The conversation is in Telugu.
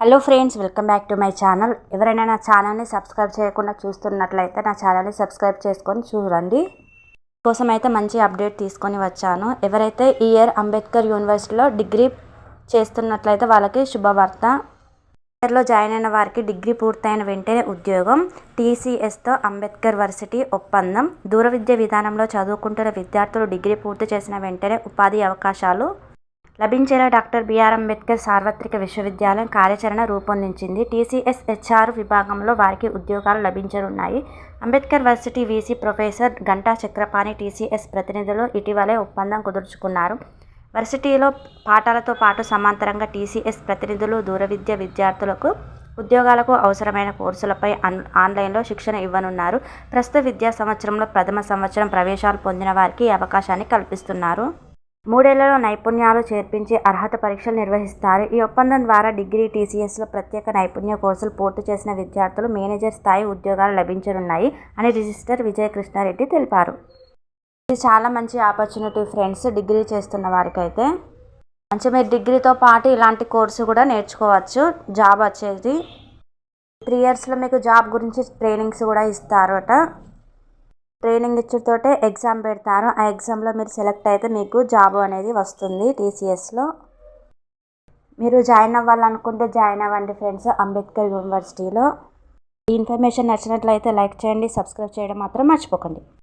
Hello friends, welcome back to my channel. ఎవరైనా నా ఛానల్ని సబ్స్క్రైబ్ చేయకుండా చూస్తున్నట్లయితే నా ఛానల్ని సబ్స్క్రైబ్ చేసుకొని చూడండి. కోసం అయితే మంచి అప్డేట్ తీసుకొని వచ్చాను. ఎవరైతే ఈ ఇయర్ అంబేద్కర్ యూనివర్సిటీలో డిగ్రీ చేస్తున్నట్లయితే వాళ్ళకి శుభవార్త. ఇయర్లో జాయిన్ అయిన వారికి డిగ్రీ పూర్తయిన వెంటనే ఉద్యోగం. టీసీఎస్తో అంబేద్కర్ వర్సిటీ ఒప్పందం. దూర విద్య విధానంలో చదువుకుంటున్న విద్యార్థులు డిగ్రీ పూర్తి చేసిన వెంటనే ఉపాధి అవకాశాలు లభించేలా డాక్టర్ బిఆర్ అంబేద్కర్ సార్వత్రిక విశ్వవిద్యాలయం కార్యాచరణ రూపొందించింది. టీసీఎస్ హెచ్ఆర్ విభాగంలో వారికి ఉద్యోగాలు లభించనున్నాయి. Ambedkar varsity VC professor Ganta Chakrapani TCS ప్రతినిధులు ఇటీవలే ఒప్పందం కుదుర్చుకున్నారు. వర్సిటీలో పాఠాలతో పాటు సమాంతరంగా టీసీఎస్ ప్రతినిధులు దూర విద్య విద్యార్థులకు ఉద్యోగాలకు అవసరమైన కోర్సులపై ఆన్లైన్లో శిక్షణ ఇవ్వనున్నారు. ప్రస్తుత విద్యా సంవత్సరంలో ప్రథమ సంవత్సరం ప్రవేశాలు పొందిన వారికి ఈ అవకాశాన్ని కల్పిస్తున్నారు. 3 ఏళ్లలో నైపుణ్యాలు చేర్పించి అర్హత పరీక్షలు నిర్వహిస్తారు. ఈ ఒప్పందం ద్వారా డిగ్రీ, టీసీఎస్లో ప్రత్యేక నైపుణ్య కోర్సులు పూర్తి చేసిన విద్యార్థులు మేనేజర్ స్థాయి ఉద్యోగాలు లభించనున్నాయి అని రిజిస్ట్రార్ విజయకృష్ణారెడ్డి తెలిపారు. ఇది చాలా మంచి ఆపర్చునిటీ ఫ్రెండ్స్. డిగ్రీ చేస్తున్న వారికైతే మీరు డిగ్రీతో పాటు ఇలాంటి కోర్సు కూడా నేర్చుకోవచ్చు. జాబ్ వచ్చేది 3 ఇయర్స్లో మీకు జాబ్ గురించి ట్రైనింగ్స్ కూడా ఇస్తారట. ట్రైనింగ్ ఇచ్చుతోటే ఎగ్జామ్ పెడతారు. ఆ ఎగ్జామ్లో మీరు సెలెక్ట్ అయితే మీకు జాబ్ అనేది వస్తుంది. టీసీఎస్లో మీరు జాయిన్ అవ్వాలనుకుంటే జాయిన్ అవ్వండి ఫ్రెండ్స్, అంబేద్కర్ యూనివర్సిటీలో. ఈ ఇన్ఫర్మేషన్ నచ్చినట్లయితే లైక్ చేయండి, సబ్స్క్రైబ్ చేయడం మాత్రం మర్చిపోకండి.